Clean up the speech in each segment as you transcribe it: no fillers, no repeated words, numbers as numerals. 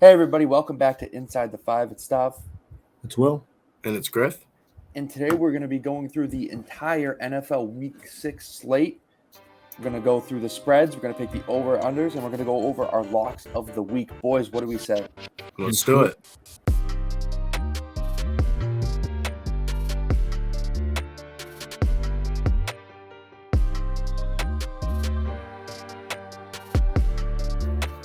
Hey everybody, welcome back to Inside the Five. It's Stav, It's Will. And it's Griff. and today we're going to be going through the entire NFL Week 6 slate. We're going to go through the spreads, we're going to pick the over-unders, and we're going to go over our locks of the week. Boys, what do we say? Let's do it.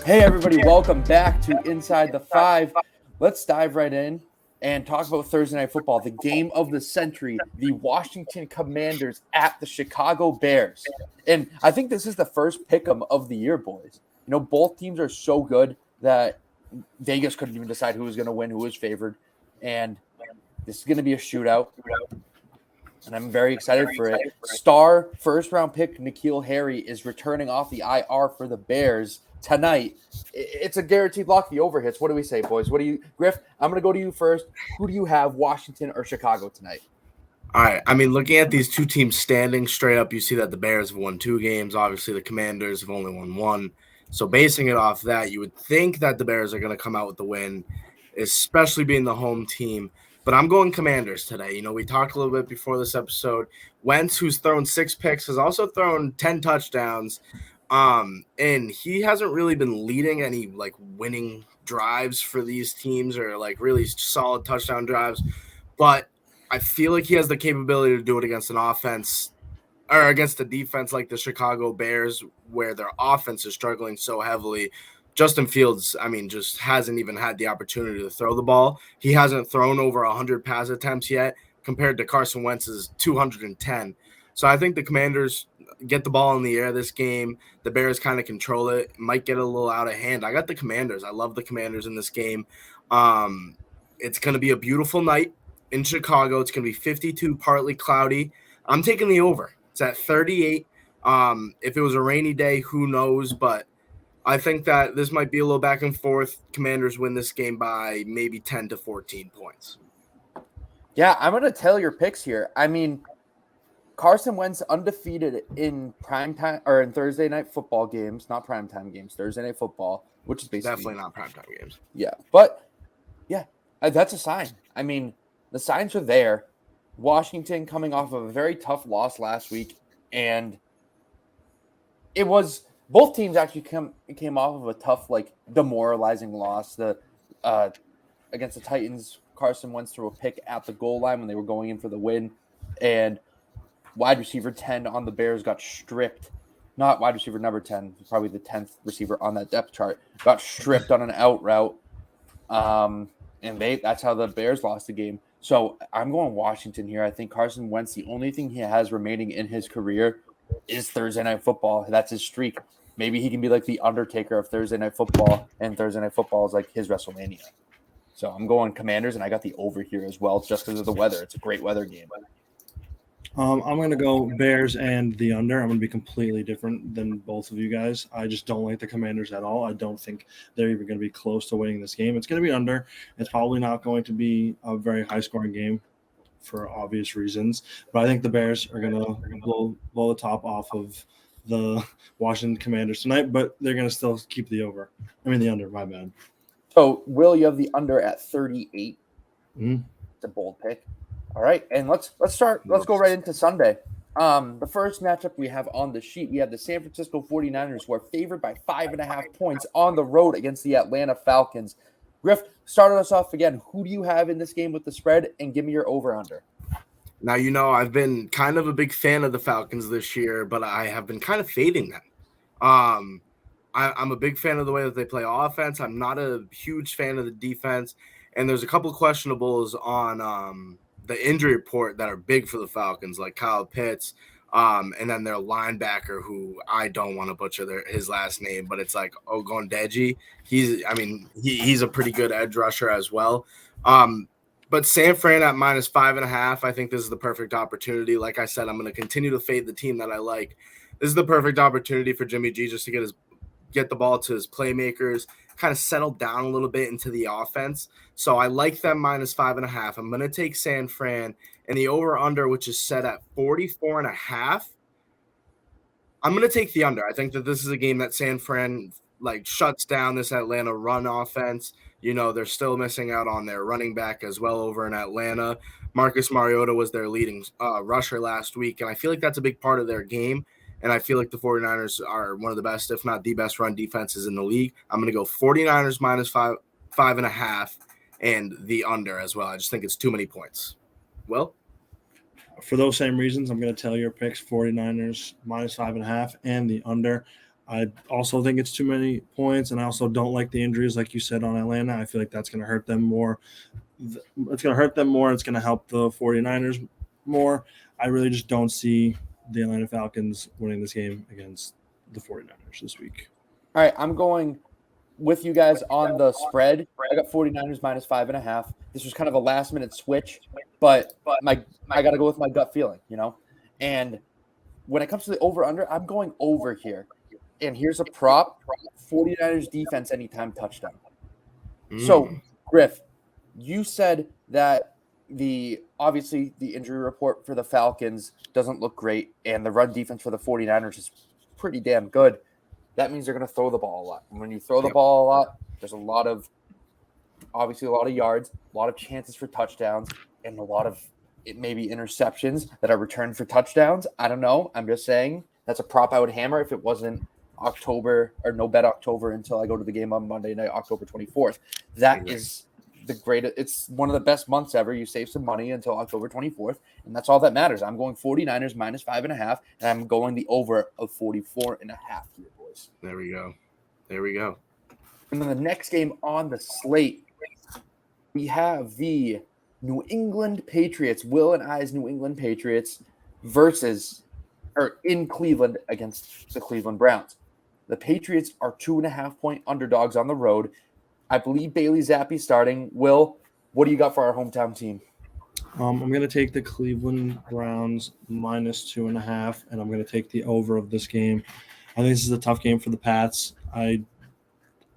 Hey everybody, welcome back to Inside the Five. Let's dive right in and talk about Thursday Night Football, the game of the century, the Washington Commanders at the Chicago Bears. And I think this is the first pick'em of the year, boys. You know, both teams are so good that Vegas couldn't even decide who was going to win, who was favored. And this is going to be a shootout. And I'm very excited for it. Star first-round pick N'Keal Harry is returning off the IR for the Bears tonight. It's a guaranteed lock. The over hits. What do we say, boys? What do you, Griff? I'm going to go to you first. Who do you have, Washington or Chicago tonight? All right. I mean, looking at these two teams standing straight up, you see that the Bears have won 2 games. Obviously, the Commanders have only won 1. So basing it off that, you would think that the Bears are going to come out with the win, especially being the home team. But I'm going Commanders today. You know, we talked a little bit before this episode. Wentz, who's thrown 6 picks, has also thrown 10 touchdowns. And he hasn't really been leading any like winning drives for these teams or like really solid touchdown drives. But I feel like he has the capability to do it against an offense or against a defense like the Chicago Bears, where their offense is struggling so heavily. Justin Fields, I mean, just hasn't even had the opportunity to throw the ball. He hasn't thrown over 100 pass attempts yet compared to Carson Wentz's 210. So I think the Commanders get the ball in the air this game. The Bears kind of control it. Might get a little out of hand. I got the Commanders. I love the Commanders in this game. It's going to be a beautiful night in Chicago. It's going to be 52, partly cloudy. I'm taking the over. It's at 38. If it was a rainy day, who knows? But I think that this might be a little back and forth. Commanders win this game by maybe 10 to 14 points. Yeah, I'm going to tell your picks here. I mean, Carson Wentz undefeated in primetime or in Thursday night football games, not primetime games, Thursday night football, which is basically definitely not primetime games. Yeah, but yeah, that's a sign. I mean, the signs are there. Washington coming off of a very tough loss last week, and it was both teams actually came off of a tough, like demoralizing loss. The against the Titans, Carson Wentz threw a pick at the goal line when they were going in for the win, and wide receiver 10 on the Bears got stripped. Not wide receiver number 10, probably the 10th receiver on that depth chart, got stripped on an out route. And that's how the Bears lost the game. So I'm going Washington here. I think Carson Wentz, the only thing he has remaining in his career is Thursday Night Football. That's his streak. Maybe he can be like the Undertaker of Thursday Night Football, and Thursday Night Football is like his WrestleMania. So I'm going Commanders, and I got the over here as well just because of the weather. It's a great weather game. I'm going to go Bears and the under. I'm going to be completely different than both of you guys. I just don't like the Commanders at all. I don't think they're even going to be close to winning this game. It's going to be under. It's probably not going to be a very high-scoring game for obvious reasons. But I think the Bears are going to blow the top off of the Washington Commanders tonight, but they're going to still keep the over. I mean the under, my bad. So, Will, you have the under at 38. Mm-hmm. It's a bold pick. All right, and let's start. Let's go right into Sunday. The first matchup we have on the sheet, we have the San Francisco 49ers, who are favored by 5.5 points on the road against the Atlanta Falcons. Griff, start us off again. Who do you have in this game with the spread, and give me your over-under. Now, you know, I've been kind of a big fan of the Falcons this year, but I have been kind of fading them. I'm a big fan of the way that they play offense. I'm not a huge fan of the defense, and there's a couple of questionables on the injury report that are big for the Falcons, like Kyle Pitts, and then their linebacker, who I don't want to butcher his last name, but it's like Ogundeji. He's a pretty good edge rusher as well. But San Fran at minus 5.5, I think this is the perfect opportunity. Like I said, I'm going to continue to fade the team that I like. This is the perfect opportunity for Jimmy G just to get the ball to his playmakers, kind of settle down a little bit into the offense. So I like them minus 5.5. I'm going to take San Fran and the over-under, which is set at 44.5. I'm going to take the under. I think that this is a game that San Fran like shuts down this Atlanta run offense. You know, they're still missing out on their running back as well over in Atlanta. Marcus Mariota was their leading rusher last week, and I feel like that's a big part of their game. And I feel like the 49ers are one of the best, if not the best, run defenses in the league. I'm going to go 49ers minus 5.5, and the under as well. I just think it's too many points. Well, for those same reasons, I'm going to tell your picks 49ers minus 5.5 and the under. I also think it's too many points, and I also don't like the injuries, like you said, on Atlanta. I feel like that's going to hurt them more. It's going to hurt them more. It's going to help the 49ers more. I really just don't see the Atlanta Falcons winning this game against the 49ers this week. All right, I'm going with you guys on the spread. I got 49ers minus 5.5. This was kind of a last-minute switch, but I got to go with my gut feeling, you know? And when it comes to the over-under, I'm going over here. And here's a prop, 49ers defense anytime touchdown. So, Griff, you said that obviously the injury report for the Falcons doesn't look great, and the run defense for the 49ers is pretty damn good. That means they're going to throw the ball a lot. And when you throw the ball a lot, there's a lot of yards, a lot of chances for touchdowns, and a lot of maybe interceptions that are returned for touchdowns. I don't know. I'm just saying that's a prop I would hammer if it wasn't October or no bet October until I go to the game on Monday night, October 24th. That is the greatest. It's one of the best months ever. You save some money until October 24th, and that's all that matters. I'm going 49ers minus 5.5, and I'm going the over of 44.5 here, boys. There we go. And then the next game on the slate, we have the New England Patriots, Will and I's New England Patriots in Cleveland against the Cleveland Browns. The Patriots are 2.5-point underdogs on the road. I believe Bailey Zappi starting. Will, what do you got for our hometown team? I'm going to take the Cleveland Browns minus 2.5, and I'm going to take the over of this game. I think this is a tough game for the Pats.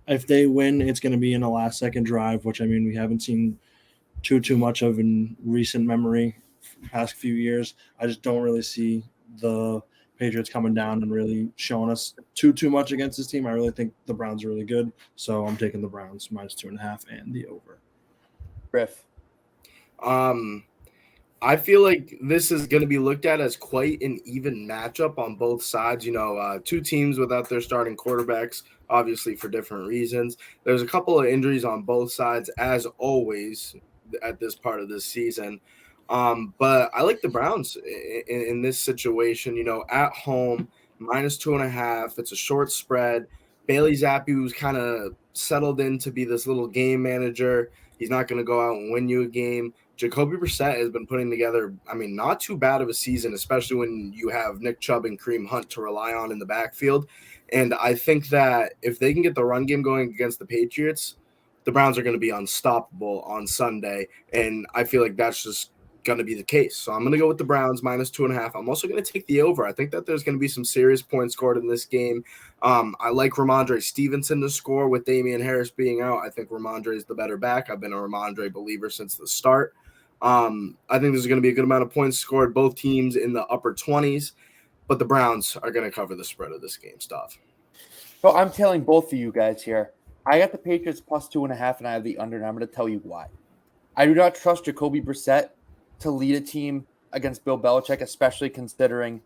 If they win, it's going to be in a last-second drive, which, I mean, we haven't seen too much of in recent memory past few years. I just don't really see the Patriots coming down and really showing us too much against this team. I really think the Browns are really good, so I'm taking the Browns minus 2.5 and the over. Griff. I feel like this is going to be looked at as quite an even matchup on both sides. You know, two teams without their starting quarterbacks, obviously for different reasons. There's a couple of injuries on both sides, as always, at this part of this season. But I like the Browns in this situation, you know, at home, minus 2.5. It's a short spread. Bailey Zappi, who's kind of settled in to be this little game manager. He's not going to go out and win you a game. Jacoby Brissett has been putting together, I mean, not too bad of a season, especially when you have Nick Chubb and Kareem Hunt to rely on in the backfield. And I think that if they can get the run game going against the Patriots, the Browns are going to be unstoppable on Sunday. And I feel like that's just going to be the case. So I'm going to go with the Browns minus 2.5. I'm also going to take the over. I think that there's going to be some serious points scored in this game. I like Ramondre Stevenson to score with Damian Harris being out. I think Ramondre is the better back. I've been a Ramondre believer since the start. I think there's going to be a good amount of points scored, both teams in the upper 20s, but the Browns are going to cover the spread of this game stuff. So I'm telling both of you guys here, I got the Patriots plus 2.5, and I have the under, and I'm going to tell you why. I do not trust Jacoby Brissett to lead a team against Bill Belichick, especially considering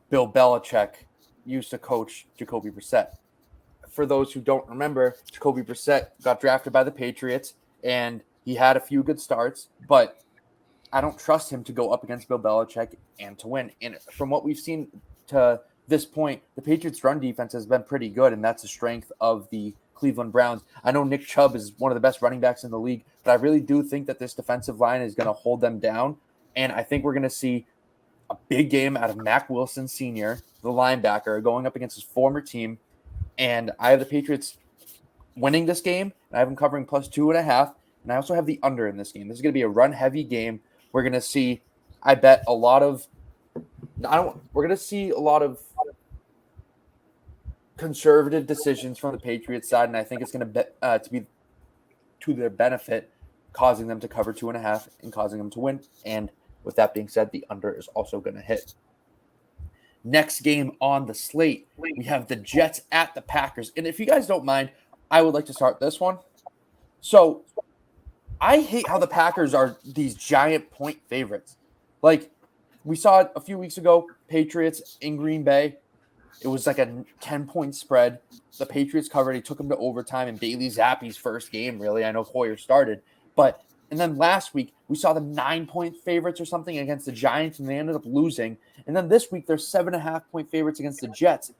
Bill Belichick used to coach Jacoby Brissett. For those who don't remember, Jacoby Brissett got drafted by the Patriots, and he had a few good starts, but I don't trust him to go up against Bill Belichick and to win. And from what we've seen to this point, the Patriots' run defense has been pretty good, and that's the strength of the Cleveland Browns. I know Nick Chubb is one of the best running backs in the league, but I really do think that this defensive line is going to hold them down, and I think we're going to see a big game out of Mack Wilson Sr., the linebacker, going up against his former team, and I have the Patriots winning this game, and I have them covering plus 2.5, and I also have the under in this game. This is going to be a run-heavy game. We're going to see, I bet, we're going to see a lot of conservative decisions from the Patriots side, and I think it's going to be to their benefit, causing them to cover 2.5 and causing them to win. And with that being said, the under is also going to hit. Next game on the slate, we have the Jets at the Packers. And if you guys don't mind, I would like to start this one. So I hate how the Packers are these giant point favorites. Like we saw it a few weeks ago, Patriots in Green Bay. It was like a 10-point spread. The Patriots covered. He took them to overtime in Bailey Zappi's first game, really. I know Hoyer started. And then last week, we saw them 9-point favorites or something against the Giants, and they ended up losing. And then this week, they're 7.5-point favorites against the Jets.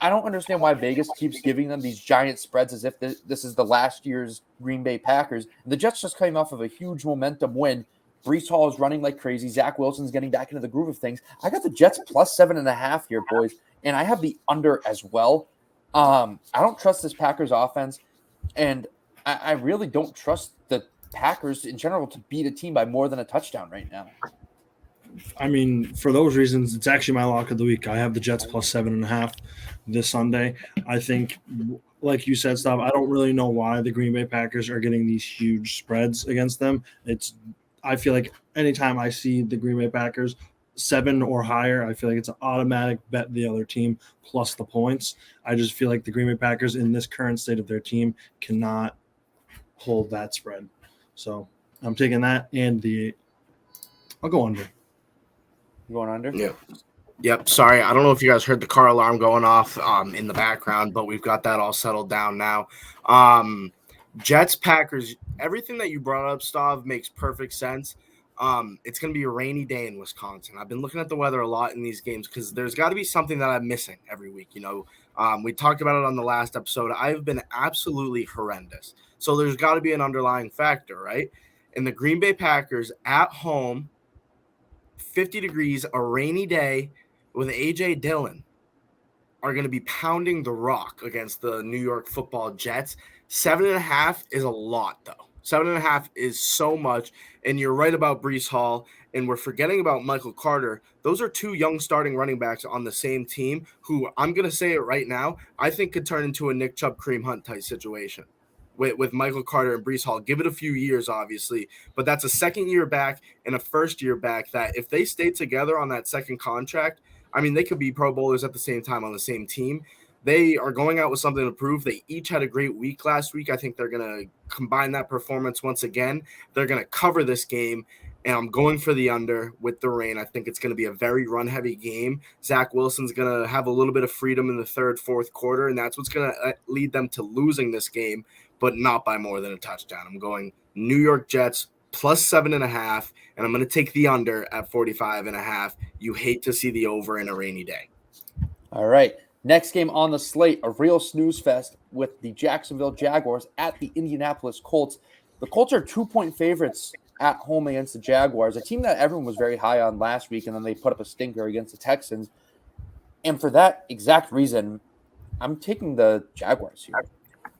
I don't understand why Vegas keeps giving them these giant spreads as if this is the last year's Green Bay Packers. The Jets just came off of a huge momentum win. Brees Hall is running like crazy. Zach Wilson's getting back into the groove of things. I got the Jets plus 7.5 here, boys, and I have the under as well. I don't trust this Packers offense, and I really don't trust the Packers in general to beat a team by more than a touchdown right now. I mean, for those reasons, it's actually my lock of the week. I have the Jets plus 7.5 this Sunday. I think, like you said, Stav, I don't really know why the Green Bay Packers are getting these huge spreads against them. I feel like anytime I see the Green Bay Packers 7 or higher, I feel like it's an automatic bet the other team plus the points. I just feel like the Green Bay Packers in this current state of their team cannot hold that spread. So I'm taking that and I'll go under. You going under? Yeah. Yep. Sorry. I don't know if you guys heard the car alarm going off in the background, but we've got that all settled down now. Jets, Packers, everything that you brought up, Stav, makes perfect sense. It's going to be a rainy day in Wisconsin. I've been looking at the weather a lot in these games because there's got to be something that I'm missing every week. We talked about it on the last episode. I've been absolutely horrendous. So there's got to be an underlying factor, right? And the Green Bay Packers at home, 50 degrees, a rainy day with A.J. Dillon are going to be pounding the rock against the New York Football Jets. 7.5 is a lot, though. 7.5 is so much. And you're right about Brees Hall, and we're forgetting about Michael Carter. Those are two young starting running backs on the same team who, I'm going to say it right now, I think could turn into a Nick Chubb, Kareem Hunt type situation with Michael Carter and Brees Hall. Give it a few years, obviously, but that's a second-year back and a first-year back that if they stay together on that second contract, I mean, they could be Pro Bowlers at the same time on the same team. They are going out with something to prove. They each had a great week last week. I think they're going to combine that performance once again. They're going to cover this game, and I'm going for the under with the rain. I think it's going to be a very run-heavy game. Zach Wilson's going to have a little bit of freedom in the third, fourth quarter, and that's what's going to lead them to losing this game, but not by more than a touchdown. I'm going New York Jets plus 7.5, and I'm going to take the under at 45.5. You hate to see the over in a rainy day. All right. Next game on the slate, a real snooze fest with the Jacksonville Jaguars at the Indianapolis Colts. The Colts are 2-point favorites at home against the Jaguars, a team that everyone was very high on last week, and then they put up a stinker against the Texans. And for that exact reason, I'm taking the Jaguars here.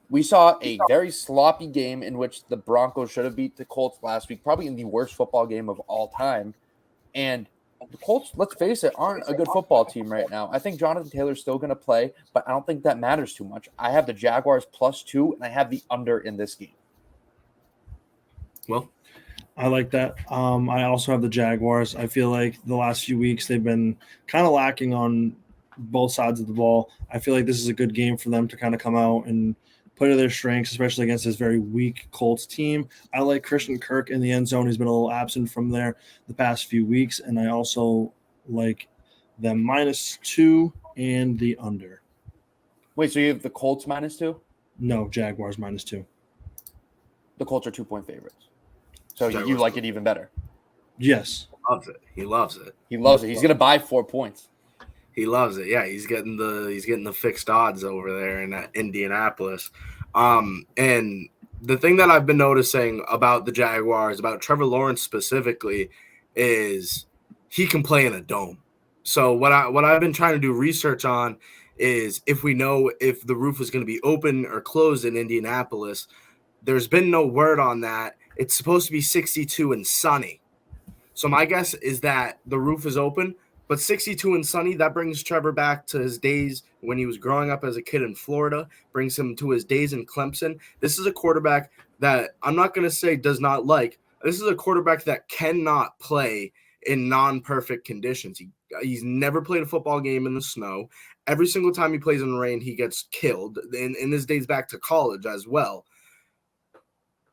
We saw a very sloppy game in which the Broncos should have beat the Colts last week, probably in the worst football game of all time. And the Colts, let's face it, aren't a good football team right now. I think Jonathan Taylor's still going to play, but I don't think that matters too much. I have the Jaguars plus 2, and I have the under in this game. Well, I like that. I also have the Jaguars. I feel like the last few weeks they've been kind of lacking on both sides of the ball. I feel like this is a good game for them to kind of come out and play to their strengths, especially against this very weak Colts team. I like Christian Kirk in the end zone. He's been a little absent from there the past few weeks, and I also like them -2 and the under. Wait, so you have the Colts -2? No, Jaguars -2. The Colts are 2-point favorites. So you like it even better. Yes. Loves it. He loves it. He loves it. He's going to buy 4 points. He loves it. Yeah, he's getting the fixed odds over there in Indianapolis. And the thing that I've been noticing about the Jaguars, about Trevor Lawrence specifically, is he can play in a dome. So what I've been trying to do research on is if we know if the roof is going to be open or closed in Indianapolis. There's been no word on that. It's supposed to be 62 and sunny. So my guess is that the roof is open. But 62 and sunny, that brings Trevor back to his days when he was growing up as a kid in Florida, brings him to his days in Clemson. This is a quarterback that I'm not going to say does not like. This is a quarterback that cannot play in non-perfect conditions. He's never played a football game in the snow. Every single time he plays in the rain, he gets killed. And this dates back to college as well.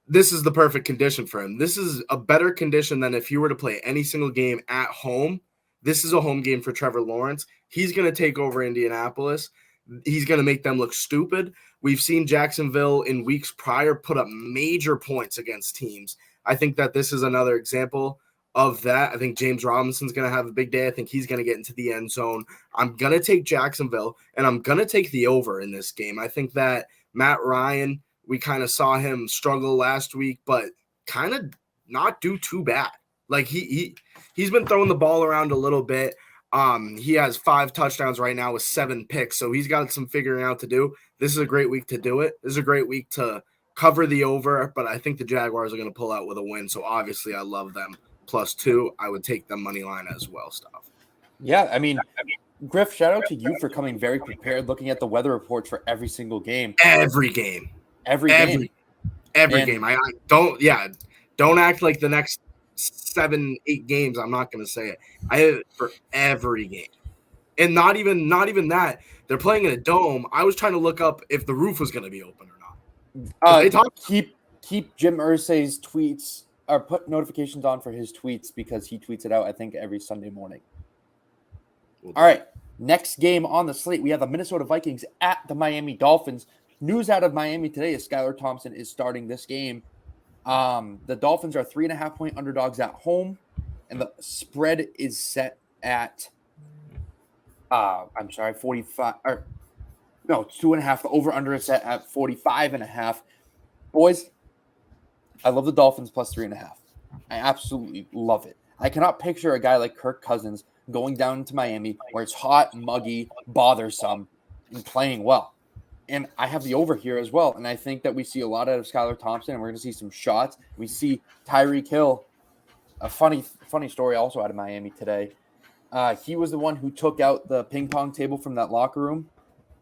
This is the perfect condition for him. This is a better condition than if he were to play any single game at home. This is a home game for Trevor Lawrence. He's going to take over Indianapolis. He's going to make them look stupid. We've seen Jacksonville in weeks prior put up major points against teams. I think that this is another example of that. I think James Robinson's going to have a big day. I think he's going to get into the end zone. I'm going to take Jacksonville, and I'm going to take the over in this game. I think that Matt Ryan, we kind of saw him struggle last week, but kind of not do too bad. Like he's been throwing the ball around a little bit. He has 5 touchdowns right now with 7 picks, so he's got some figuring out to do. This is a great week to do it. This is a great week to cover the over, but I think the Jaguars are going to pull out with a win, so obviously I love them. +2, I would take the money line as well, stuff. Yeah, I mean, Griff, shout out to you for coming very prepared, looking at the weather reports for every single game. Every game. Every game. I don't act like the next 7-8 games. I'm not going to say it. I have it for every game. And not even that. They're playing in a dome. I was trying to look up if the roof was going to be open or not. Keep Jim Irsay's tweets or put notifications on for his tweets because he tweets it out, I think, every Sunday morning. All right. Next game on the slate, we have the Minnesota Vikings at the Miami Dolphins. News out of Miami today is Skylar Thompson is starting this game. The Dolphins are 3.5-point underdogs at home, and the spread is set at 45 or no, 2.5. The over-under is set at 45.5. Boys, I love the Dolphins +3.5. I absolutely love it. I cannot picture a guy like Kirk Cousins going down into Miami where it's hot, muggy, bothersome, and playing well. And I have the over here as well. And I think that we see a lot out of Skylar Thompson, and we're going to see some shots. We see Tyreek Hill, a funny story also out of Miami today. He was the one who took out the ping pong table from that locker room,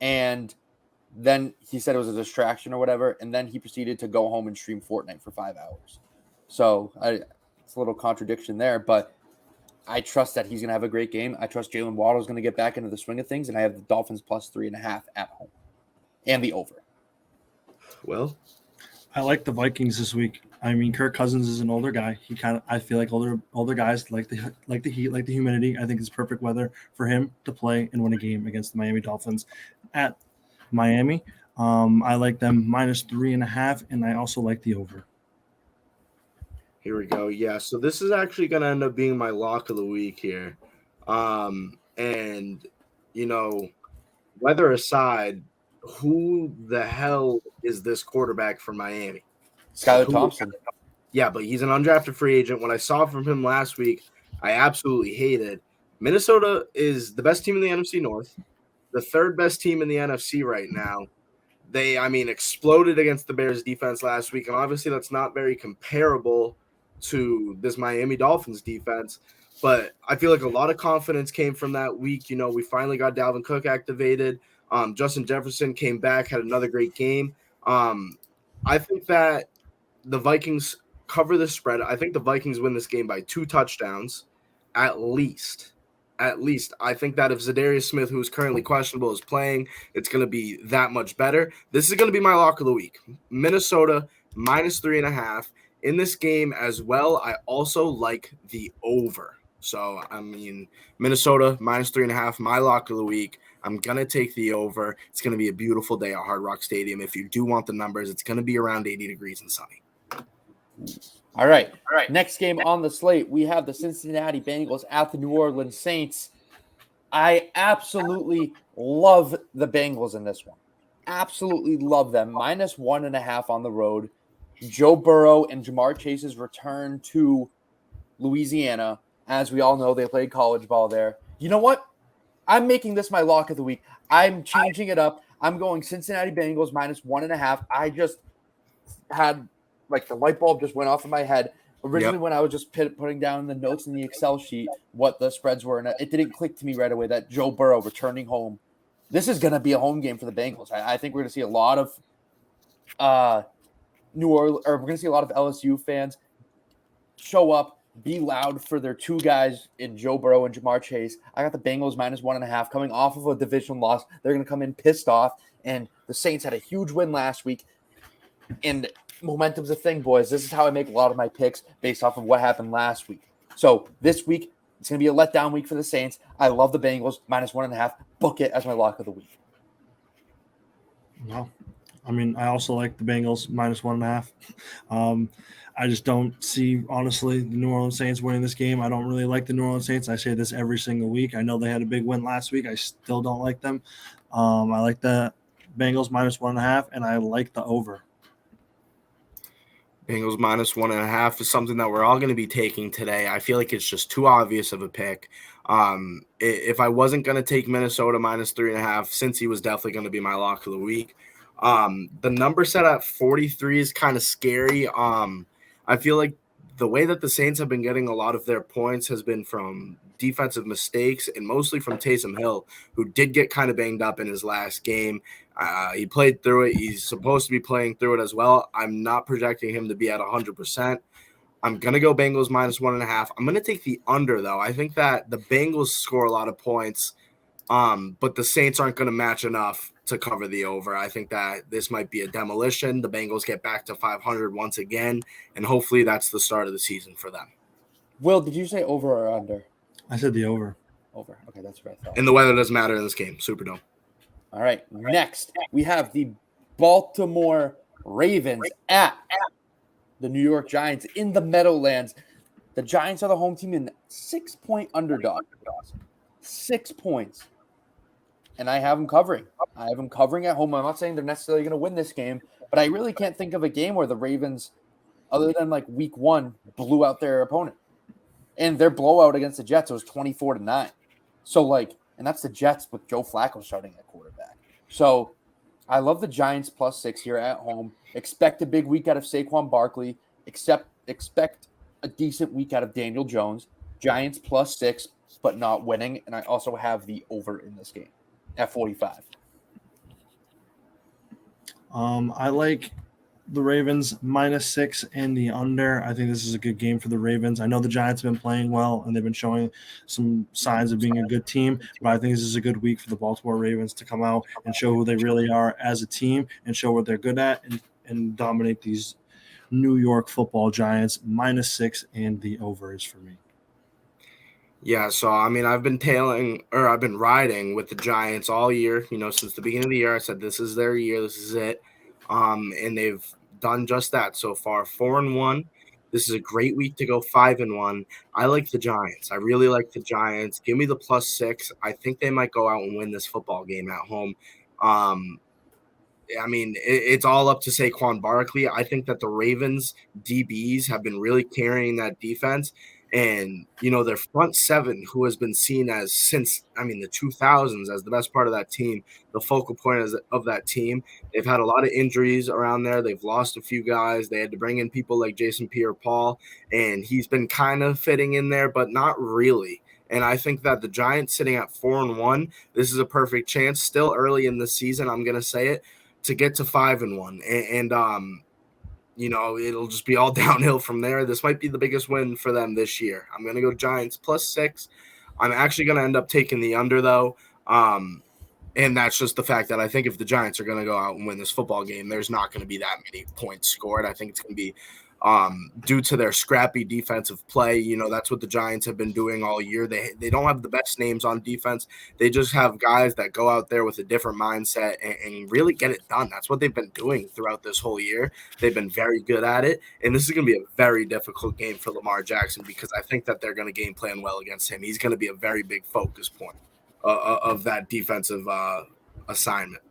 and then he said it was a distraction or whatever, and then he proceeded to go home and stream Fortnite for 5 hours. So it's a little contradiction there, but I trust that he's going to have a great game. I trust Jalen Waddle is going to get back into the swing of things, and I have the Dolphins +3.5 at home and the over. Well, I like the Vikings this week. I mean, Kirk Cousins is an older guy. I feel like older guys like the heat, like the humidity. I think it's perfect weather for him to play and win a game against the Miami Dolphins at Miami. I like them -3.5, and I also like the over. Here we go. Yeah, so this is actually going to end up being my lock of the week here. And, you know, weather aside, who the hell is this quarterback for Miami? Skylar Thompson. Yeah, but he's an undrafted free agent. What I saw from him last week, I absolutely hated. Minnesota is the best team in the NFC North, the 3rd best team in the NFC right now. They, exploded against the Bears defense last week, and obviously that's not very comparable to this Miami Dolphins defense. But I feel like a lot of confidence came from that week. You know, we finally got Dalvin Cook activated. Justin Jefferson came back, had another great game. I think that the Vikings cover the spread. I think the Vikings win this game by 2 touchdowns at least. I think that if Zadarius Smith, who's currently questionable, is playing, it's going to be that much better. This is going to be my lock of the week. Minnesota -3.5. In this game as well, I also like the over. So, Minnesota -3.5, my lock of the week. I'm going to take the over. It's going to be a beautiful day at Hard Rock Stadium. If you do want the numbers, it's going to be around 80 degrees and sunny. All right. Next game on the slate, we have the Cincinnati Bengals at the New Orleans Saints. I absolutely love the Bengals in this one. Absolutely love them. -1.5 on the road. Joe Burrow and Jamar Chase's return to Louisiana. As we all know, they played college ball there. You know what? I'm making this my lock of the week. I'm changing it up. I'm going Cincinnati Bengals -1.5. I just had the light bulb just went off in my head. Originally, when I was just putting down the notes in the Excel sheet what the spreads were, and it didn't click to me right away that Joe Burrow returning home. This is going to be a home game for the Bengals. I think we're going to see a lot of we're going to see a lot of LSU fans show up, be loud for their two guys in Joe Burrow and Jamar Chase. I got the Bengals -1.5 coming off of a division loss. They're going to come in pissed off. And the Saints had a huge win last week. And momentum's a thing, boys. This is how I make a lot of my picks based off of what happened last week. So this week, it's going to be a letdown week for the Saints. I love the Bengals -1.5. Book it as my lock of the week. Well, I mean, I also like the Bengals -1.5. I just don't see, honestly, the New Orleans Saints winning this game. I don't really like the New Orleans Saints. I say this every single week. I know they had a big win last week. I still don't like them. I like the Bengals -1.5, and I like the over. Bengals -1.5 is something that we're all going to be taking today. I feel like it's just too obvious of a pick. If I wasn't going to take Minnesota -3.5, since he was definitely going to be my lock of the week. The number set at 43 is kind of scary. I feel like the way that the Saints have been getting a lot of their points has been from defensive mistakes and mostly from Taysom Hill, who did get kind of banged up in his last game. He played through it. He's supposed to be playing through it as well. I'm not projecting him to be at 100%. I'm going to go Bengals -1.5. I'm going to take the under, though. I think that the Bengals score a lot of points, but the Saints aren't going to match enough to cover the over. I think that this might be a demolition. The Bengals get back to 500 once again, and hopefully that's the start of the season for them. Will, did you say over or under? I said the over. Over. Okay, that's what I thought. And the weather doesn't matter in this game. Superdome. All right, next we have the Baltimore Ravens at the New York Giants in the Meadowlands. The Giants are the home team in 6-point underdog. 6 points. And I have them covering. I have them covering at home. I'm not saying they're necessarily going to win this game, but I really can't think of a game where the Ravens, other than like week 1, blew out their opponent. And their blowout against the Jets was 24-9. So and that's the Jets with Joe Flacco starting at quarterback. So I love the Giants +6 here at home. Expect a big week out of Saquon Barkley. Expect a decent week out of Daniel Jones. Giants +6, but not winning. And I also have the over in this game at 45. I like the Ravens -6 and the under. I think this is a good game for the Ravens. I know the Giants have been playing well and they've been showing some signs of being a good team, but I think this is a good week for the Baltimore Ravens to come out and show who they really are as a team and show what they're good at and dominate these New York Football Giants. -6 and the over is for me. Yeah, so I mean, I've been riding with the Giants all year. Since the beginning of the year, I said this is their year, this is it. And they've done just that so far. 4-1. This is a great week to go 5-1. I like the Giants. I really like the Giants. Give me the +6. I think they might go out and win this football game at home. I mean, it's all up to Saquon Barkley. I think that the Ravens DBs have been really carrying that defense. And, their front seven, who has been seen as since, the 2000s as the best part of that team, the focal point of that team, they've had a lot of injuries around there. They've lost a few guys. They had to bring in people like Jason Pierre-Paul, and he's been kind of fitting in there, but not really. And I think that the Giants sitting at 4-1, this is a perfect chance, still early in the season, I'm going to say it, to get to 5-1. And it'll just be all downhill from there. This might be the biggest win for them this year. I'm going to go Giants +6. I'm actually going to end up taking the under, though. And that's just the fact that I think if the Giants are going to go out and win this football game, there's not going to be that many points scored. I think it's going to be due to their scrappy defensive play. That's what the Giants have been doing all year. They don't have the best names on defense. They just have guys that go out there with a different mindset and really get it done. That's what they've been doing throughout this whole year. They've been very good at it. And this is going to be a very difficult game for Lamar Jackson because I think that they're going to game plan well against him. He's going to be a very big focus point of that defensive assignment.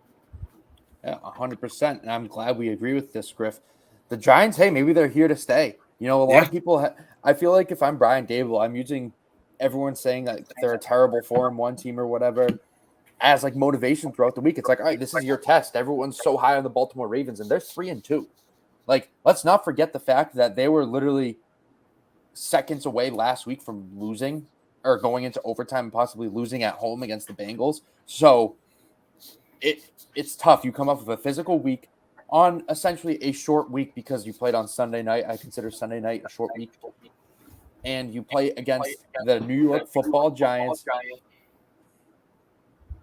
Yeah, 100%. And I'm glad we agree with this, Griff. The Giants, hey, maybe they're here to stay. A lot of people, I feel like if I'm Brian Daboll, I'm using everyone saying that they're a terrible 4-1 team or whatever as motivation throughout the week. It's all right, this is your test. Everyone's so high on the Baltimore Ravens, and they're 3-2. Let's not forget the fact that they were literally seconds away last week from losing or going into overtime and possibly losing at home against the Bengals. So it's tough. You come up with a physical week on essentially a short week because you played on Sunday night. I consider Sunday night a short week. and you play against the New York Football Giants.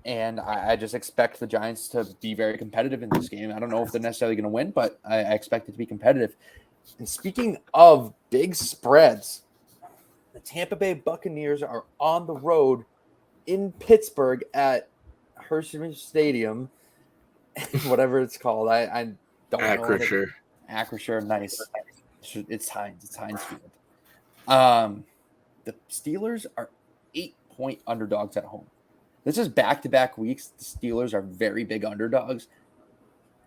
And I just expect the Giants to be very competitive in this game. I don't know if they're necessarily going to win, but I expect it to be competitive. And speaking of big spreads, the Tampa Bay Buccaneers are on the road in Pittsburgh at Hershey Stadium, whatever it's called. I don't know. Acrisure, nice. It's Heinz. It's Heinz Field. The Steelers are 8-point underdogs at home. This is back-to-back weeks. The Steelers are very big underdogs,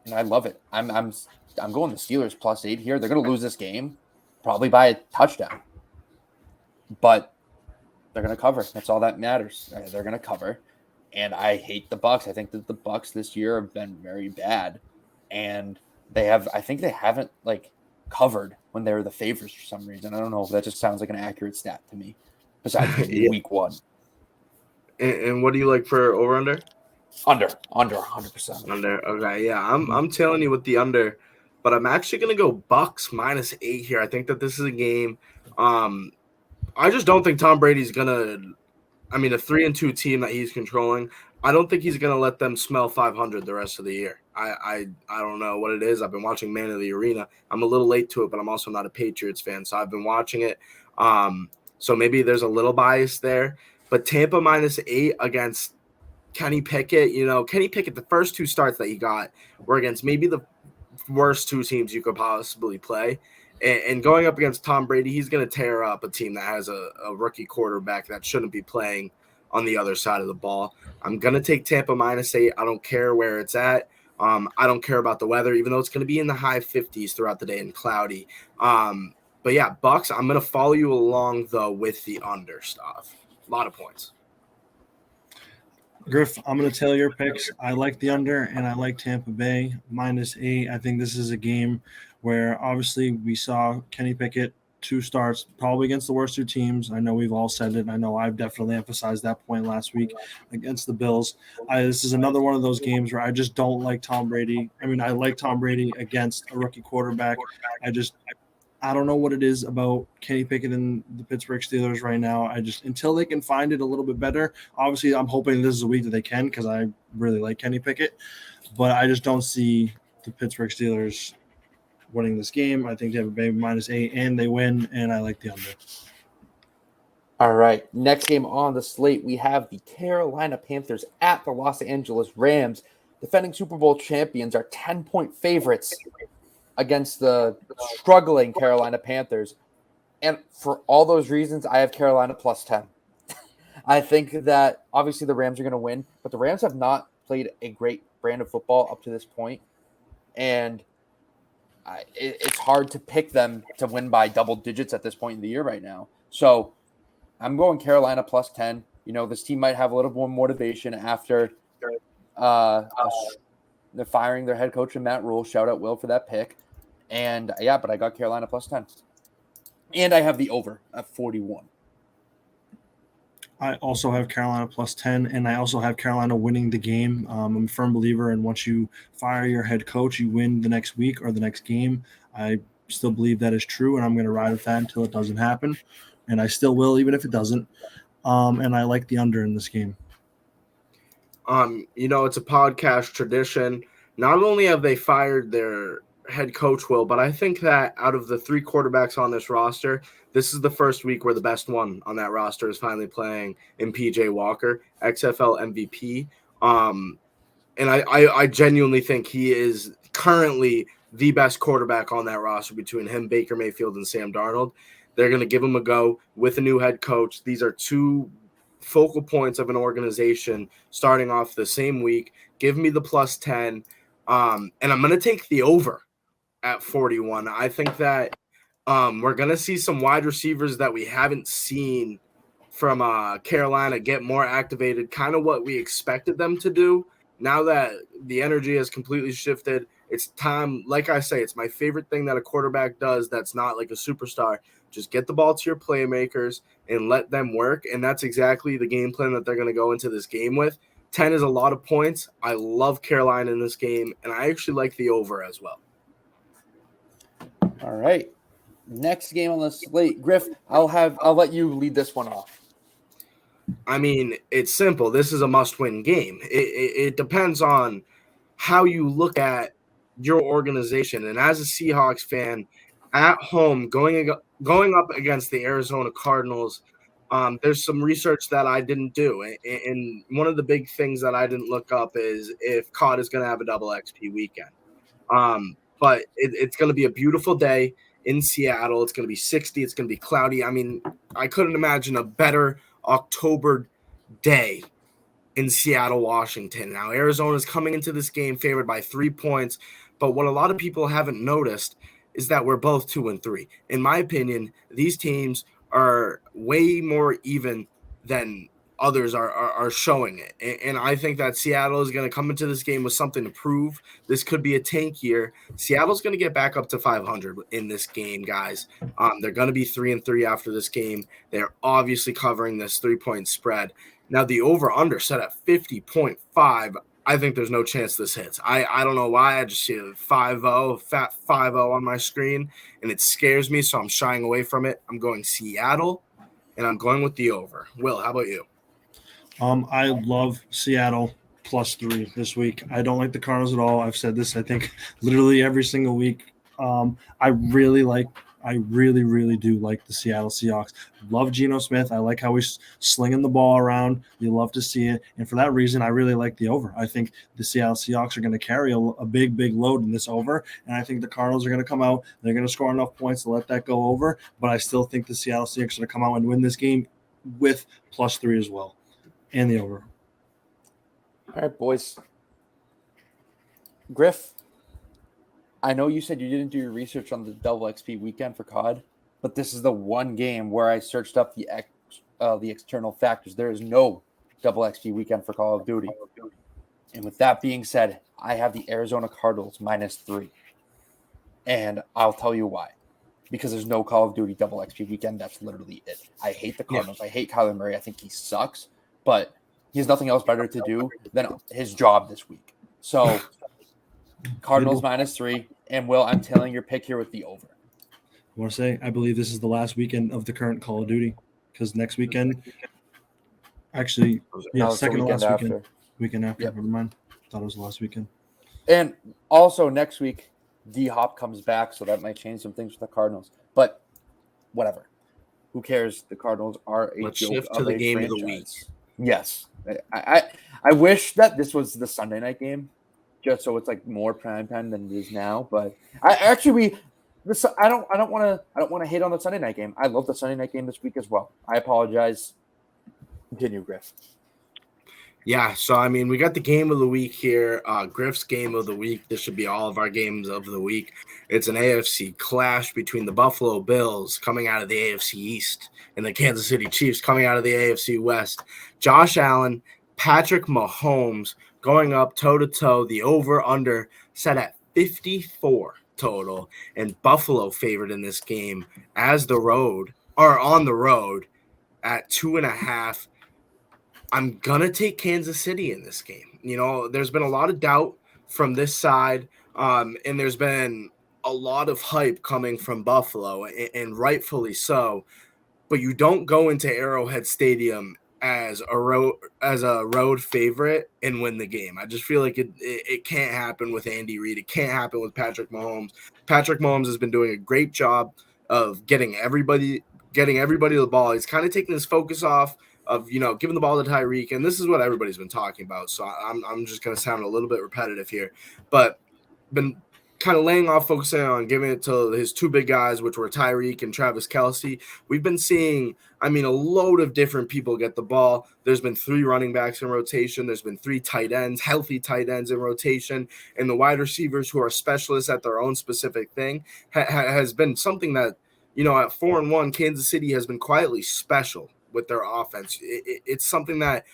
and I love it. I'm going the Steelers +8 here. They're going to lose this game, probably by a touchdown, but they're going to cover. That's all that matters. They're going to cover, and I hate the Bucs. I think that the Bucs this year have been very bad, and I think they haven't covered when they were the favorites for some reason. I don't know if that just sounds like an accurate stat to me. Besides week 1. And what do you like for over/under? Under 100%. Under. Okay, yeah, I'm telling you with the under, but I'm actually gonna go Bucs -8 here. I think that this is a game. I just don't think Tom Brady's gonna. I mean, a 3-2 team that he's controlling, I don't think he's gonna let them smell 500 the rest of the year. I don't know what it is. I've been watching Man of the Arena. I'm a little late to it, but I'm also not a Patriots fan, so I've been watching it. So maybe there's a little bias there. But Tampa -8 against Kenny Pickett. You know, Kenny Pickett, the first 2 starts that he got were against maybe the worst 2 teams you could possibly play. And going up against Tom Brady, he's going to tear up a team that has a rookie quarterback that shouldn't be playing on the other side of the ball. I'm going to take Tampa -8. I don't care where it's at. I don't care about the weather, even though it's going to be in the high 50s throughout the day and cloudy. But yeah, Bucs, I'm going to follow you along, though, with the under stuff. A lot of points. Griff, I'm going to tell your picks. I like the under, and I like Tampa Bay -8. I think this is a game where obviously we saw Kenny Pickett 2 starts, probably against the worst 2 teams. I know we've all said it. I know I've definitely emphasized that point last week against the Bills. This is another one of those games where I just don't like Tom Brady. I mean, I like Tom Brady against a rookie quarterback. I don't know what it is about Kenny Pickett and the Pittsburgh Steelers right now. Until they can find it a little bit better. Obviously, I'm hoping this is a week that they can because I really like Kenny Pickett. But I just don't see the Pittsburgh Steelers winning this game. I think they have a baby -8, and they win, and I like the under. All right. Next game on the slate, we have the Carolina Panthers at the Los Angeles Rams. Defending Super Bowl champions are 10-point favorites against the struggling Carolina Panthers. And for all those reasons, I have Carolina +10. I think that obviously the Rams are going to win, but the Rams have not played a great brand of football up to this point. And it's hard to pick them to win by double digits at this point in the year right now. So I'm going Carolina +10. You know, this team might have a little more motivation after they're firing their head coach and Matt Rule. Shout out Will for that pick. And yeah, but I got Carolina +10. And I have the over at 41. I also have Carolina +10, and I also have Carolina winning the game. I'm a firm believer in once you fire your head coach, you win the next week or the next game. I still believe that is true, and I'm going to ride with that until it doesn't happen. And I still will, even if it doesn't. And I like the under in this game. You know, it's a podcast tradition. Not only have they fired their head coach, Will, but I think that out of the 3 quarterbacks on this roster, this is the first week where the best one on that roster is finally playing in PJ Walker, XFL MVP. And I genuinely think he is currently the best quarterback on that roster between him, Baker Mayfield, and Sam Darnold. They're going to give him a go with a new head coach. These are 2 focal points of an organization starting off the same week. Give me the +10. And I'm going to take the over at 41. I think that we're going to see some wide receivers that we haven't seen from Carolina get more activated, kind of what we expected them to do. Now that the energy has completely shifted, it's time. Like I say, it's my favorite thing that a quarterback does that's not like a superstar. Just get the ball to your playmakers and let them work. And that's exactly the game plan that they're going to go into this game with. 10 is a lot of points. I love Carolina in this game, and I actually like the over as well. All right. Next game on the slate, Griff. I'll let you lead this one off. I mean, it's simple. This is a must-win game. It depends on how you look at your organization. And as a Seahawks fan, at home, going up against the Arizona Cardinals, there's some research that I didn't do. And one of the big things that I didn't look up is if COD is going to have a double XP weekend. But it's going to be a beautiful day in Seattle. It's going to be 60. It's going to be cloudy. I mean, I couldn't imagine a better October day in Seattle, Washington. Now, Arizona is coming into this game favored by 3 points, but what a lot of people haven't noticed is that we're both 2-3. In my opinion, these teams are way more even than others are showing it. And I think that Seattle is going to come into this game with something to prove. This could be a tank year. Seattle's going to get back up to 500 in this game, guys. They're going to be 3-3 after this game. They're obviously covering this 3-point spread. Now, the over-under set at 50.5. I think there's no chance this hits. I don't know why. I just see a 5-0, fat 5-0 on my screen, and it scares me, so I'm shying away from it. I'm going Seattle, and I'm going with the over. Will, how about you? I love Seattle +3 this week. I don't like the Cardinals at all. I've said this, I think, literally every single week. I really, really do like the Seattle Seahawks. Love Geno Smith. I like how he's slinging the ball around. You love to see it. And for that reason, I really like the over. I think the Seattle Seahawks are going to carry a big load in this over. And I think the Cardinals are going to come out. They're going to score enough points to let that go over. But I still think the Seattle Seahawks are going to come out and win this game with +3 as well. And the over. All right, boys. Griff, I know you said you didn't do your research on the double XP weekend for COD, but this is the one game where I searched up the external factors. There is no double XP weekend for Call of Duty. And with that being said, I have the Arizona Cardinals -3. And I'll tell you why. Because there's no Call of Duty double XP weekend. That's literally it. I hate the Cardinals. Yeah. I hate Kyler Murray. I think he sucks. But he has nothing else better to do than his job this week. So, Cardinals -3. And, Will, I'm tailing your pick here with the over. I want to say I believe this is the last weekend of the current Call of Duty because next weekend – actually, yeah, second to last weekend. Weekend after. Yep. Never mind. Thought it was the last weekend. And also next week, D-Hop comes back, so that might change some things with the Cardinals. But whatever. Who cares? The Cardinals are a Let's joke shift to the game franchise. of the week. Yes. I wish that this was the Sunday night game, just so it's like more prime time than it is now. But I don't want to hate on the Sunday night game. I love the Sunday night game this week as well. I apologize. Continue, Griff. Yeah, so I mean, we got the game of the week here. Griff's game of the week. This should be all of our games of the week. It's an AFC clash between the Buffalo Bills coming out of the AFC East and the Kansas City Chiefs coming out of the AFC West. Josh Allen, Patrick Mahomes going up toe-to-toe. The over-under set at 54 total, and Buffalo favored in this game on the road at 2.5. I'm going to take Kansas City in this game. You know, there's been a lot of doubt from this side, and there's been a lot of hype coming from Buffalo, and rightfully so. But you don't go into Arrowhead Stadium as a road favorite and win the game. I just feel like it can't happen with Andy Reid. It can't happen with Patrick Mahomes. Patrick Mahomes has been doing a great job of getting everybody the ball. He's kind of taking his focus off of, you know, giving the ball to Tyreek, and this is what everybody's been talking about. So I'm just going to sound a little bit repetitive here, but been kind of laying off, focusing on giving it to his two big guys, which were Tyreek and Travis Kelce. We've been seeing, a load of different people get the ball. There's been 3 running backs in rotation. There's been 3 tight ends, healthy tight ends in rotation, and the wide receivers who are specialists at their own specific thing has been something that, you know, at 4-1, Kansas City has been quietly special with their offense. It's something that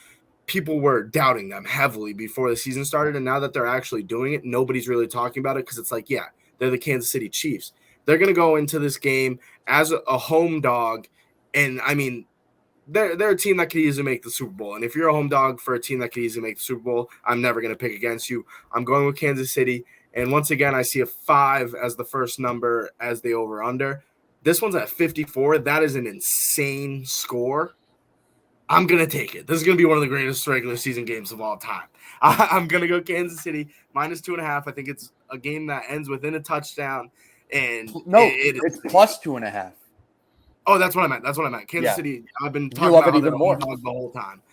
people were doubting them heavily before the season started, and now that they're actually doing it, nobody's really talking about it because it's like, yeah, they're the Kansas City Chiefs. They're going to go into this game as a home dog, and they're a team that could easily make the Super Bowl. And if you're a home dog for a team that could easily make the Super Bowl, I'm never going to pick against you. I'm going with Kansas City, and once again, I see a 5 as the first number as the over-under. This one's at 54. That is an insane score. I'm going to take it. This is going to be one of the greatest regular season games of all time. I'm going to go Kansas City -2.5. I think it's a game that ends within a touchdown. And it's +2.5. Oh, that's what I meant. Kansas City, I've been talking about it even more the whole time.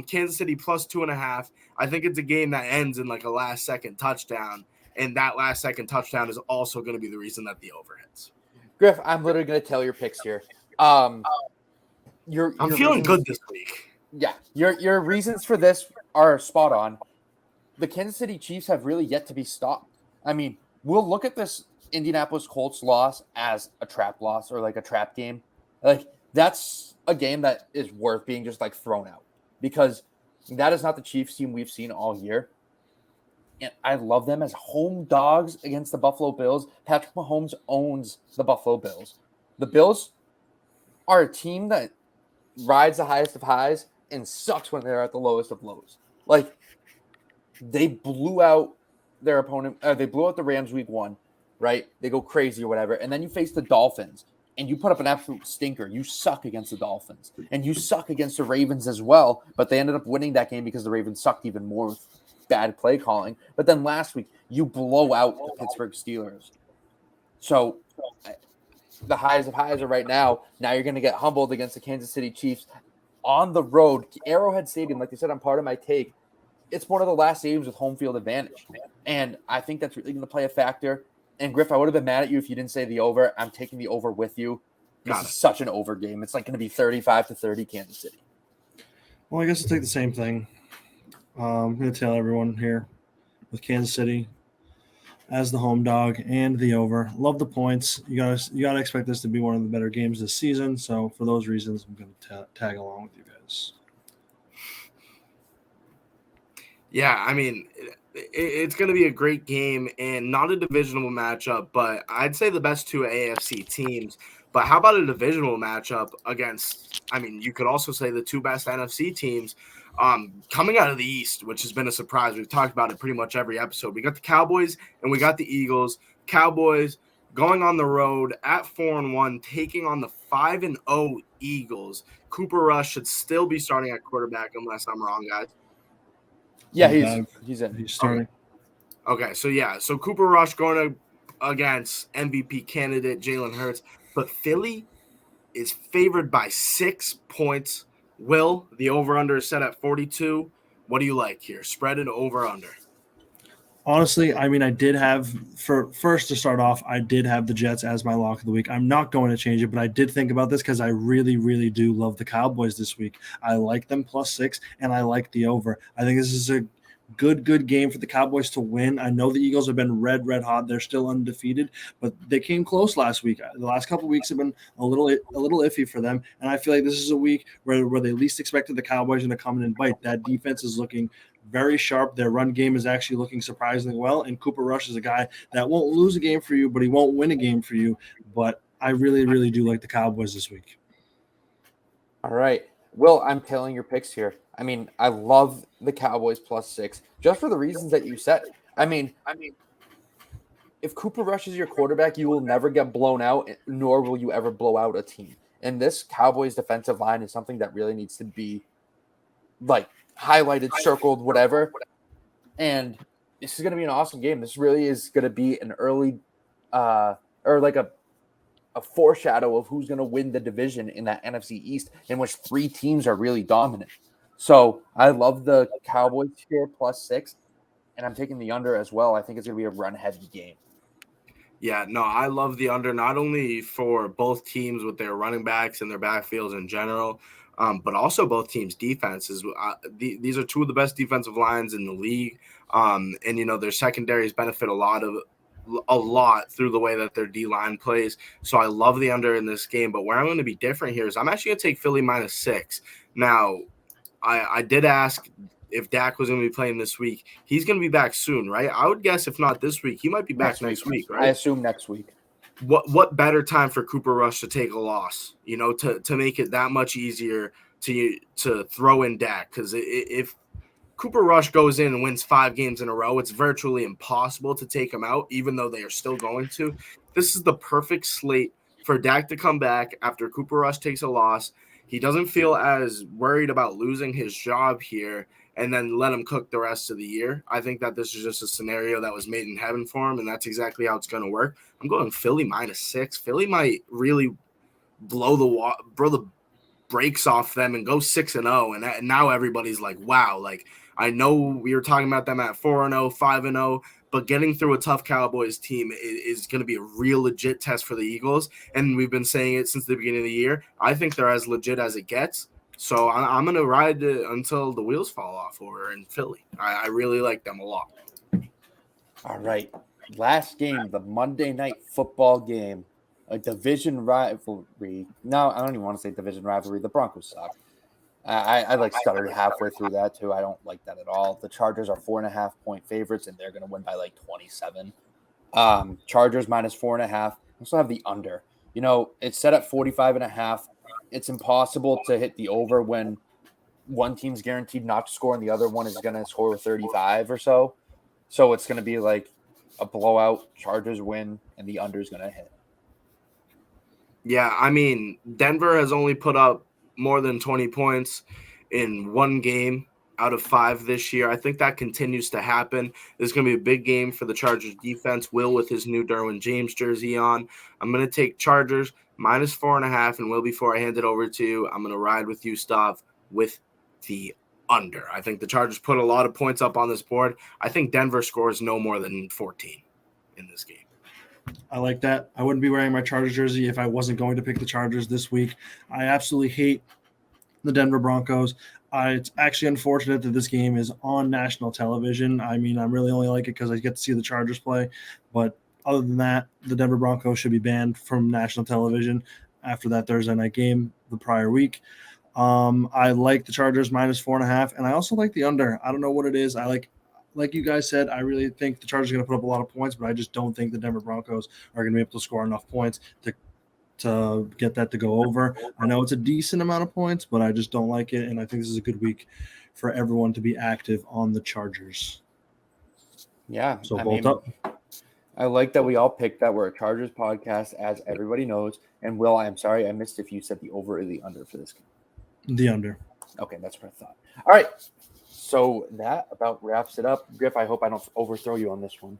Kansas City +2.5. I think it's a game that ends in like a last-second touchdown, and that last-second touchdown is also going to be the reason that the over hits. Griff, I'm literally going to tell your picks here. I'm feeling good this week. Yeah, your reasons for this are spot on. The Kansas City Chiefs have really yet to be stopped. I mean, we'll look at this Indianapolis Colts loss as a trap loss or like a trap game. Like, that's a game that is worth being just like thrown out because that is not the Chiefs team we've seen all year. And I love them as home dogs against the Buffalo Bills. Patrick Mahomes owns the Buffalo Bills. The Bills are a team that rides the highest of highs and sucks when they're at the lowest of lows. Like, they blew out their opponent. They blew out the Rams week 1, right? They go crazy or whatever. And then you face the Dolphins and you put up an absolute stinker. You suck against the Dolphins and you suck against the Ravens as well. But they ended up winning that game because the Ravens sucked even more with bad play calling. But then last week, you blow out the Pittsburgh Steelers. So the highs of highs are right now. Now you're going to get humbled against the Kansas City Chiefs on the road. Arrowhead Stadium, like I said, I'm part of my take. It's one of the last stadiums with home field advantage. And I think that's really going to play a factor. And Griff, I would have been mad at you if you didn't say the over. I'm taking the over with you. This is such an over game. It's like going to be 35-30 Kansas City. Well, I guess I'll take the same thing. I'm going to tell everyone here with Kansas City as the home dog and the over. Love the points. You gotta expect this to be one of the better games this season. So for those reasons, I'm going to tag along with you guys. Yeah, I mean, it's going to be a great game and not a divisional matchup, but I'd say the best two AFC teams. But how about a divisional matchup against, I mean, you could also say the two best NFC teams coming out of the East, which has been a surprise. We've talked about it pretty much every episode. We got the Cowboys and we got the Eagles. Cowboys going on the road at 4-1, taking on the 5-0 Eagles. Cooper Rush should still be starting at quarterback unless I'm wrong, guys. Yeah, he's in. He's starting. Okay, so Cooper Rush going against MVP candidate Jalen Hurts, but Philly is favored by 6 points. Will, the over-under is set at 42. What do you like here? Spread it over-under. Honestly, I mean, I did have to start off, I did have the Jets as my lock of the week. I'm not going to change it, but I did think about this because I really, really do love the Cowboys this week. I like them +6, and I like the over. I think this is a good game for the Cowboys to win. I know the Eagles have been red hot. They're still undefeated, but they came close last week. The last couple of weeks have been a little iffy for them, and I feel like this is a week where they least expected the Cowboys to come in and bite. That defense is looking very sharp. Their run game is actually looking surprisingly well, and Cooper Rush is a guy that won't lose a game for you, but he won't win a game for you. But I really, really do like the Cowboys this week. All right. Will, I'm tailing your picks here. I mean, I love the Cowboys +6 just for the reasons that you said. I mean, if Cooper Rush is your quarterback, you will never get blown out, nor will you ever blow out a team. And this Cowboys defensive line is something that really needs to be like highlighted, circled, whatever. And this is going to be an awesome game. This really is going to be an early or like a foreshadow of who's going to win the division in that NFC East, in which 3 teams are really dominant. So I love the Cowboys here +6, and I'm taking the under as well. I think it's going to be a run-heavy game. Yeah, no, I love the under, not only for both teams with their running backs and their backfields in general, but also both teams' defenses. These are 2 of the best defensive lines in the league, and, you know, their secondaries benefit a lot through the way that their D-line plays. So I love the under in this game, but where I'm going to be different here is I'm actually going to take Philly -6. Now, I did ask if Dak was going to be playing this week. He's going to be back soon, right? I would guess if not this week, he might be back next week, right? I assume next week. What better time for Cooper Rush to take a loss, you know, to make it that much easier to throw in Dak? Because if Cooper Rush goes in and wins 5 games in a row, it's virtually impossible to take him out, even though they are still going to. This is the perfect slate for Dak to come back after Cooper Rush takes a loss. He doesn't feel as worried about losing his job here and then let him cook the rest of the year. I think that this is just a scenario that was made in heaven for him, and that's exactly how it's going to work. I'm going Philly -6. Philly might really blow the brakes off them and go 6-0, and now everybody's like, wow. Like, I know we were talking about them at 4-0, 5-0, but getting through a tough Cowboys team is going to be a real legit test for the Eagles, and we've been saying it since the beginning of the year. I think they're as legit as it gets, so I'm going to ride until the wheels fall off over in Philly. I really like them a lot. All right. Last game, the Monday Night Football game, a division rivalry. No, I don't even want to say division rivalry. The Broncos suck. I like stuttered halfway through that too. I don't like that at all. The Chargers are 4.5-point favorites, and they're going to win by like 27. Chargers -4.5. I also have the under. It's set at 45.5. It's impossible to hit the over when one team's guaranteed not to score and the other one is going to score 35 or so. So it's going to be like a blowout. Chargers win, and the under is going to hit. Yeah, I mean, Denver has only put up more than 20 points in one game out of 5 this year. I think that continues to happen. This is going to be a big game for the Chargers defense. Will with his new Derwin James jersey on. I'm going to take Chargers -4.5, and Will, before I hand it over to you, I'm going to ride with you, Stav, with the under. I think the Chargers put a lot of points up on this board. I think Denver scores no more than 14 in this game. I like that. I wouldn't be wearing my Chargers jersey if I wasn't going to pick the Chargers this week. I absolutely hate the Denver Broncos. It's actually unfortunate that this game is on national television. I mean, I really only like it because I get to see the Chargers play. But other than that, the Denver Broncos should be banned from national television after that Thursday night game the prior week. I like the Chargers -4.5, and I also like the under. I don't know what it is. Like you guys said, I really think the Chargers are going to put up a lot of points, but I just don't think the Denver Broncos are going to be able to score enough points to get that to go over. I know it's a decent amount of points, but I just don't like it, and I think this is a good week for everyone to be active on the Chargers. Yeah. So bolt up. I like that we all picked that. We're a Chargers podcast, as everybody knows. And Will, I'm sorry, I missed if you said the over or the under for this game. The under. Okay, that's what I thought. All right. So that about wraps it up. Griff, I hope I don't overthrow you on this one.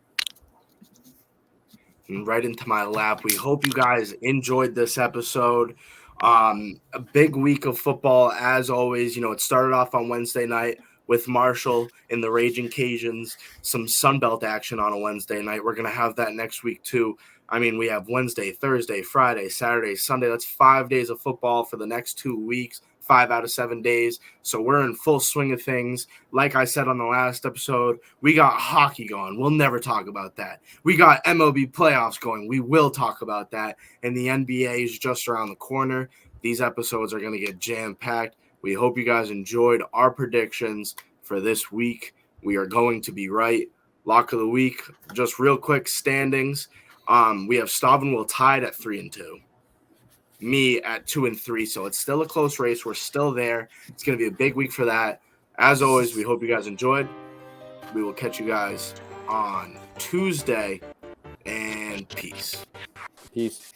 Right into my lap. We hope you guys enjoyed this episode. A big week of football, as always. It started off on Wednesday night with Marshall and the Raging Cajuns, some Sunbelt action on a Wednesday night. We're going to have that next week too. I mean, we have Wednesday, Thursday, Friday, Saturday, Sunday. That's 5 days of football for the next 2 weeks. 5 out of 7 days. So we're in full swing of things. Like I said on the last episode, we got hockey going. We'll never talk about that. We got MLB playoffs going. We will talk about that. And the NBA is just around the corner. These episodes are going to get jam-packed. We hope you guys enjoyed our predictions for this week. We are going to be right. Lock of the week, just real quick standings. We have Stav and Will tied at 3-2. Me at 2-3, so it's still a close race. We're still there. It's going to be a big week for that. As always, we hope you guys enjoyed. We will catch you guys on Tuesday, and peace. Peace.